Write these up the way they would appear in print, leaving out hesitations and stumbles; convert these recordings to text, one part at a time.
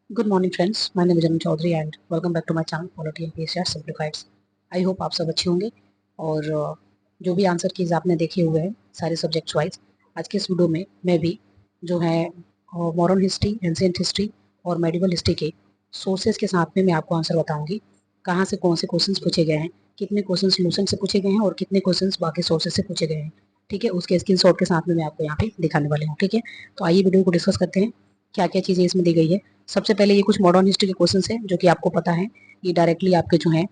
Good morning friends, my name is Anil Chaudhary and welcome back to my channel polity and PSR simplifieds. I hope आप सब अच्छे होंगे और जो भी आंसर कीज आपने देखे हुए हैं सारे सब्जेक्ट्स वाइज, आज के इस वीडियो में मैं भी जो है मॉडर्न हिस्ट्री, एंशिएंट हिस्ट्री और मेडिवल हिस्ट्री के सोर्सेज के साथ में मैं आपको आंसर बताऊंगी। कहाँ से कौन से क्वेश्चंस पूछे गए हैं, कितने क्वेश्चंस लूसेंट से पूछे गए हैं और कितने क्वेश्चंस बाकी सोर्सेज से पूछे गए हैं। ठीक है, उसके स्क्रीनशॉट के साथ में मैं आपको यहाँ पे दिखाने वाले हूँ। ठीक है, तो आइए वीडियो को डिस्कस करते हैं क्या क्या चीज़ें इसमें दी गई है। सबसे पहले ये कुछ मॉडर्न हिस्ट्री के क्वेश्चंस हैं जो कि आपको पता है, ये डायरेक्टली आपके जो है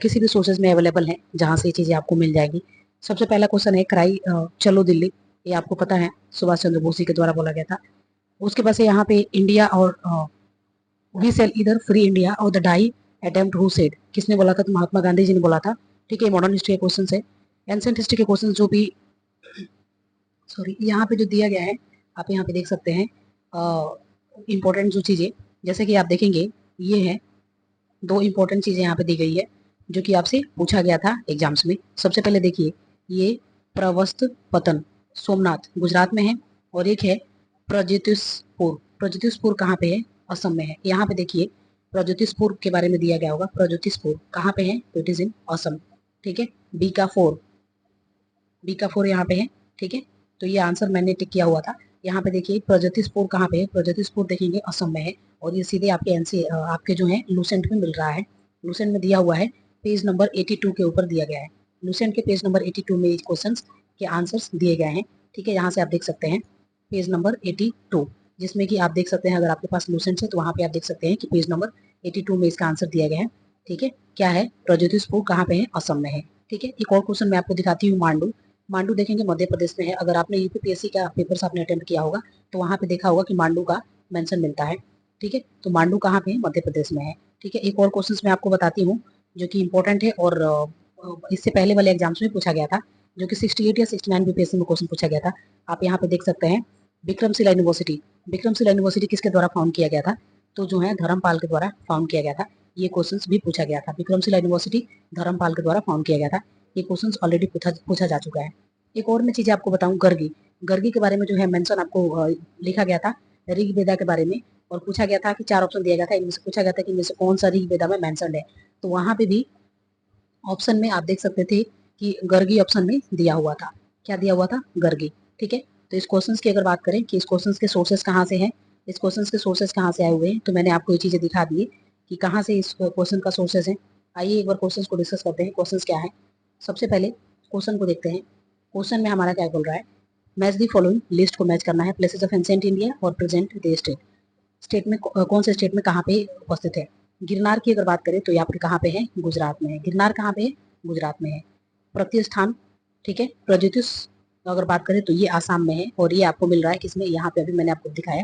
किसी भी सोर्सेज में अवेलेबल है जहाँ से ये चीज़ें आपको मिल जाएगी। सबसे पहला क्वेश्चन है कराई चलो दिल्ली, ये आपको पता है सुभाष चंद्र बोस जी के द्वारा बोला गया था। उसके बाद से यहाँ पे इंडिया और we shall either free India or the die attempt who said, किसने बोला था? तो महात्मा गांधी जी ने बोला था। ठीक है, मॉडर्न हिस्ट्री के क्वेश्चन है। एंशिएंट हिस्ट्री के क्वेश्चन जो भी सॉरी यहाँ पे जो दिया गया है, आप यहाँ पे देख सकते हैं इंपॉर्टेंट जो चीजें, जैसे कि आप देखेंगे ये है दो इंपॉर्टेंट चीजें यहाँ पे दी गई है जो कि आपसे पूछा गया था एग्जाम्स में। सबसे पहले देखिए, ये प्रवस्त पतन सोमनाथ गुजरात में है और एक है प्रज्योतिषपुर। प्रज्योतिषपुर कहाँ पे है? असम में है। यहाँ पे देखिए प्रज्योतिषपुर के बारे में दिया गया होगा। प्रज्योतिषपुर कहाँ पे है? तो इट इज इन असम। ठीक है, बी का फोर यहाँ पे है। ठीक है, तो ये आंसर मैंने टिक किया हुआ था। यहाँ पे देखिए प्रज्योतिषपुर कहाँ पे है? प्रज्योतिषपुर देखेंगे असम में है और ये सीधे आपके एनसी आपके जो है लूसेंट में मिल रहा है। लूसेंट में दिया हुआ है, पेज नंबर 82 के ऊपर दिया गया है। लूसेंट के पेज नंबर 82 में क्वेश्चन के आंसर्स दिए गए हैं। ठीक है, यहाँ से आप देख सकते हैं पेज नंबर 82, जिसमें कि आप देख सकते हैं, अगर आपके पास लूसेंट है तो वहाँ पे आप देख सकते हैं कि पेज नंबर 82 में इसका आंसर दिया गया है। ठीक है, क्या है? प्रज्योतिषपुर कहाँ पे है? असम में है। ठीक है, एक और क्वेश्चन मैं आपको दिखाती हूँ। मांडू, मांडू देखेंगे मध्य प्रदेश में है। अगर आपने यूपीपीएससी का पेपर्स आपने अटेम्प्ट किया होगा तो वहाँ पे देखा होगा कि मांडू का मेंशन मिलता है। ठीक है, तो मांडू कहाँ पे है? मध्य प्रदेश में है। ठीक है, एक और क्वेश्चन मैं आपको बताती हूँ जो कि इंपॉर्टेंट है और इससे पहले वाले एग्जाम्स में पूछा गया था, जो कि 68 या 69 बीपीएससी में क्वेश्चन पूछा गया था। आप यहाँ पे देख सकते हैं विक्रमशिला यूनिवर्सिटी। विक्रमशिला यूनिवर्सिटी किसके द्वारा फाउंड किया गया था? तो जो है धर्मपाल के द्वारा फाउंड किया गया था। ये क्वेश्चन भी पूछा गया था। विक्रमशिला यूनिवर्सिटी धर्मपाल के द्वारा फाउंड किया गया था। ये क्वेश्चन ऑलरेडी पूछा जा चुका है। एक और मैं चीजें आपको बताऊं, गर्गी। गर्गी के बारे में जो है मेंशन आपको लिखा गया था ऋग्वेदा के बारे में, और पूछा गया था कि चार ऑप्शन दिया गया था, इनमें से पूछा गया था कि इनमें से कौन सा ऋग्वेदा में मेंशन है। तो वहां पे भी ऑप्शन में आप देख सकते थे कि गर्गी ऑप्शन में दिया हुआ था। क्या दिया हुआ था? गर्गी। ठीक है, तो इस क्वेश्चन की अगर बात करें कि इस क्वेश्चन के सोर्सेस कहाँ से हैं, इस क्वेश्चन के सोर्सेस कहाँ से आए हुए हैं, तो मैंने आपको ये चीजें दिखा दी कि कहाँ से इस क्वेश्चन का सोर्सेस है। आइए एक बार क्वेश्चन को डिस्कस करते हैं। क्वेश्चन क्या है? सबसे पहले क्वेश्चन को देखते हैं। क्वेश्चन में हमारा क्या बोल रहा है? मैच दी फॉलोइंग, लिस्ट को मैच करना है। प्लेसेस ऑफ एंशिएंट इंडिया और प्रेजेंट डे स्टेट। स्टेट में कौन से स्टेट में कहाँ पे उपस्थित है? गिरनार की अगर बात करें तो यहाँ पे कहाँ पे है? गुजरात में है। गिरनार कहाँ पे है? गुजरात में है। प्रतिष्ठान, ठीक है, प्रज्योतिष अगर बात करें तो ये आसाम में है और ये आपको मिल रहा है किसमें? यहाँ पे अभी मैंने आपको दिखाया,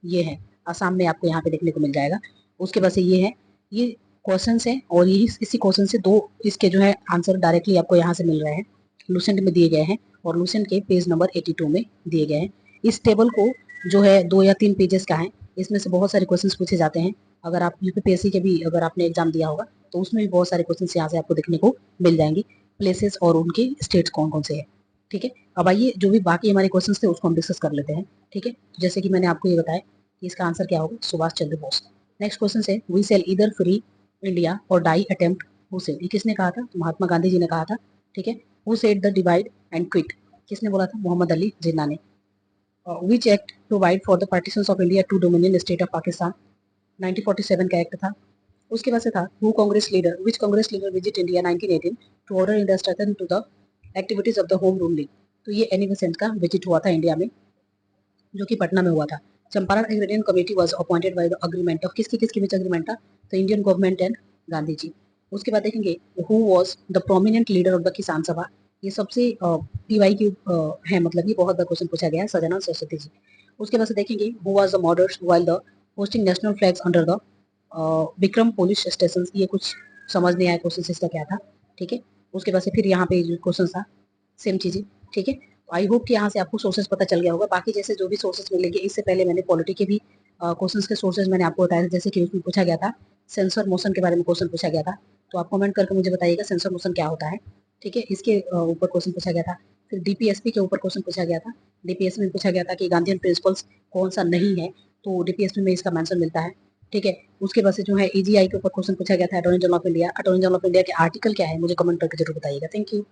ये है आसाम में, आपको यहाँ पे देखने को मिल जाएगा। उसके बाद से ये है, ये क्वेश्चन है और यही इसी क्वेश्चन से दो इसके जो है आंसर डायरेक्टली आपको यहाँ से मिल रहे हैं, लूसेंट में दिए गए हैं और लूसेंट के पेज नंबर 82 में दिए गए हैं। इस टेबल को जो है 2 या 3 पेजेस का है, इसमें से बहुत सारे क्वेश्चन पूछे जाते हैं। अगर आप यूपीपीएससी के भी अगर आपने एग्जाम दिया होगा तो उसमें भी बहुत सारे क्वेश्चन यहाँ से आपको देखने को मिल जाएंगे, प्लेसेस और उनके स्टेट्स कौन कौन से है। ठीक है, अब आइए जो भी बाकी हमारे क्वेश्चन थे उसको हम डिस्कस कर लेते हैं। ठीक है, जैसे कि मैंने आपको ये बताया कि इसका आंसर क्या होगा? सुभाष चंद्र बोस। नेक्स्ट क्वेश्चन है, we shall either free India और डाई अटेम्प्ट हु सेड, ये किसने कहा था? तो महात्मा गांधी जी ने कहा था। ठीक है, who said the divide and quit, किसने बोला था? मोहम्मद अली जिन्ना ने। Which act provide for the partition of India to dominion state of Pakistan, 1947 का एक्ट था। उसके बाद से था who Congress leader, which Congress leader visit India 1918 to order India strengthen to the activities of the home rule league, तो ये Annie Besant का visit हुआ था इंडिया में, जो कि पटना में हुआ था। Champaran agrarian committee was appointed by the agreement of, किसकी किसके बीच अग्रीमेंट था? तो Indian government and Gandhi ji. उसके बाद देखेंगे who was the prominent leader of the Kisan Sabha, ये सबसे पीवाई की है, मतलब ये बहुत बार क्वेश्चन पूछा गया है, सजानंद सरस्वती जी। उसके बाद से देखेंगे who was the martyrs while the hoisting national flags under the Vikram police station, ये कुछ समझ नहीं आया क्वेश्चन इसका क्या था। ठीक है, उसके बाद से फिर यहाँ पे क्वेश्चन था सेम चीजें। ठीक है, आई होप कि यहाँ से आपको सोर्सेज पता चल गया होगा। बाकी जैसे जो भी सोर्सेज मिलेंगे, इससे पहले मैंने पॉलिटी के भी क्वेश्चंस के सोर्सेज मैंने आपको बताया, जैसे कि उसमें पूछा गया था सेंसर मोशन के बारे में क्वेश्चन पूछा गया था। तो आप कमेंट करके मुझे बताइएगा सेंसर मोशन क्या होता है। ठीक है, इसके ऊपर क्वेश्चन पूछा गया था। फिर डीपीएसपी के ऊपर क्वेश्चन पूछा गया था। डीपीएसपी में पूछा गया था कि गांधीयन प्रिंसिपल्स कौन सा नहीं है, तो डीपीएसपी में इसका मेंशन मिलता है। ठीक है। उसके बाद से जो है एजीआई के ऊपर क्वेश्चन पूछा गया था, attorney general of India. Attorney general of India के आर्टिकल क्या है मुझे कमेंट करके जरूर बताइएगा। Thank you.